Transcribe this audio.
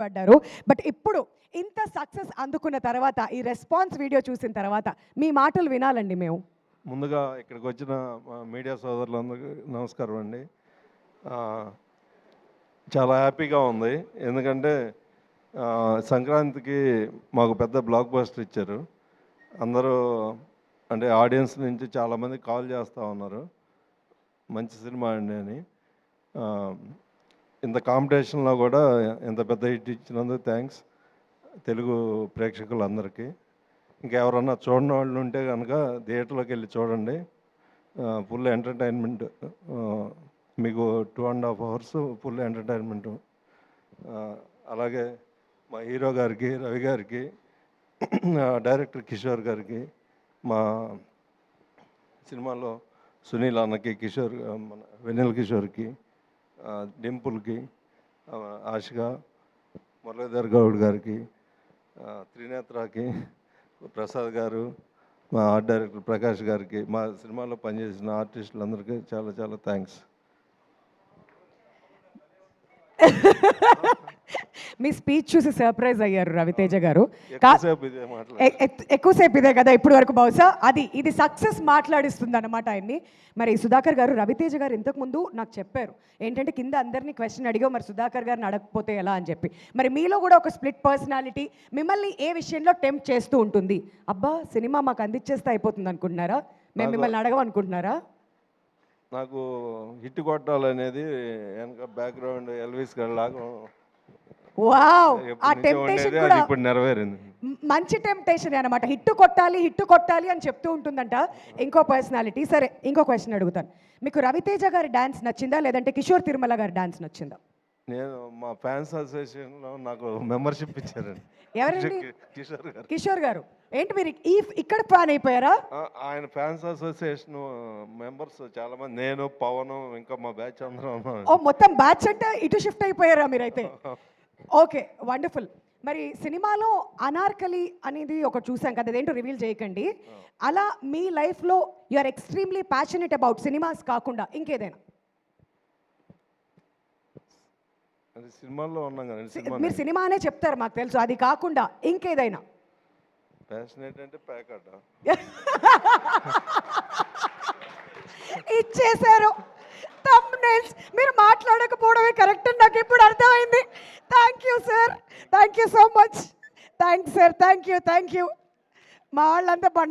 పడ్డారు. బట్ ఇప్పుడు ఇంత సక్సెస్ అందుకున్న తర్వాత ఈ రెస్పాన్స్ వీడియో చూసిన తర్వాత మీ మాటలు వినాలండి మేము. ముందుగా ఇక్కడికి వచ్చిన మీడియా సోదరులందరికీ నమస్కారం అండి. చాలా హ్యాపీగా ఉంది, ఎందుకంటే సంక్రాంతికి మాకు పెద్ద బ్లాక్ బస్టర్ ఇచ్చారు. అందరూ అంటే ఆడియన్స్ నుంచి చాలామంది కాల్ చేస్తూ ఉన్నారు, మంచి సినిమా అండి అని. ఇంత కాంపిటీషన్లో కూడా ఇంత పెద్ద హిట్ ఇచ్చినందుకు థ్యాంక్స్ తెలుగు ప్రేక్షకులందరికీ. ఇంకెవరన్నా చూడని వాళ్ళు ఉంటే కనుక థియేటర్లోకి వెళ్ళి చూడండి, ఫుల్ ఎంటర్టైన్మెంట్. మీకు 2.5 hours ఫుల్ ఎంటర్టైన్మెంట్. అలాగే మా హీరో గారికి, రవి గారికి, డైరెక్టర్ కిషోర్ గారికి, మా సినిమాలో సునీల్ అన్నకి, కిషోర్ మన వెన్నెల కిషోర్కి, డింపుల్కి, ఆశిక, మురళీధర్ గౌడ్ గారికి, త్రినేత్రకి, ప్రసాద్ గారు, మా ఆర్ట్ డైరెక్టర్ ప్రకాష్ గారికి, మా సినిమాలో పనిచేసిన ఆర్టిస్టులందరికీ చాలా చాలా థ్యాంక్స్. మీ స్పీచ్ చూసి సర్ప్రైజ్ అయ్యారు రవితేజ గారు. ఎక్కువసేపు ఇదే కదా ఇప్పుడు వరకు, బహుశా ఇది సక్సెస్ మాట్లాడిస్తుంది అన్నమాట ఆయన్ని. మరి సుధాకర్ గారు, రవితేజ గారు ఇంతకుముందు నాకు చెప్పారు ఏంటంటే కింద అందరినీ క్వశ్చన్ అడిగా, మరి సుధాకర్ గారిని అడగకపోతే ఎలా అని చెప్పి. మరి మీలో కూడా ఒక స్ప్లిట్ పర్సనాలిటీ మిమ్మల్ని ఏ విషయంలో టెంప్ట్ చేస్తూ ఉంటుంది? అబ్బా సినిమా మాకు అందించేస్తే అయిపోతుంది అనుకుంటున్నారా? మేము మిమ్మల్ని అడగమనుకుంటున్నారా? నాకు హిట్ కొట్టాలనేది వెనక బ్యాక్గ్రౌండ్ ఎల్విస్ గారి లాగా. వావ్, ఆ టెంప్టేషన్ కూడా ఇప్పుడు నెరవేరింది. మంచి టెంప్టేషన్ అన్నమాట. హిట్ కొట్టాలి అని చెప్తూ ఉంటుందంట ఇంకో పర్సనాలిటీ. సరే, ఇంకో క్వశ్చన్ అడుగుతాను. మీకు రవితేజ గారి డాన్స్ నచ్చిందా, లేదంటే కిషోర్ తిరుమల గారి డాన్స్ నచ్చిందా? నేను మా ఫ్యాన్స్ అసోసియేషన్లో నాకు మెంబర్షిప్ ఇచ్చారండి. ఎవరండి? కిషోర్ గారు. ఏంటి మీరు ఇక్కడ ఫ్యాన్ అయిపోయారా? ఆయన ఫ్యాన్స్ అసోసియేషన్ మెంబర్స్ చాలా మంది, నేను, పవన్, ఇంకా మా బ్యాచ్ అందరం. ఓ, మొత్తం బ్యాచ్ అంటే ఇటు షిఫ్ట్ అయిపోయారా మీరైతే? Okay, wonderful. మరి సినిమాలో అనార్కలి అనేది ఒకటి చూసాం కదా, అదేంటో రివీల్ చేయకండి. అలా మీ లైఫ్లో you are extremely passionate about cinemas కాకుండా ఇంకేదైనా? సినిమాల్లో ఉన్నాం కదా, మీరు సినిమానే చెప్తారు మాకు తెలుసు, అది కాకుండా ఇంకేదైనా? ప్యాషనెట్ అంటే ప్యాకట ఇచ్చేశారు. థంబ్నెయిల్స్ మీరు మాట్లాడకపోవడమే కరెక్ట్ అని నాకు ఇప్పుడు అర్థమైంది. Thank you sir, thank you so much. Thanks sir, thank you. మా వాళ్ళంతా పండగ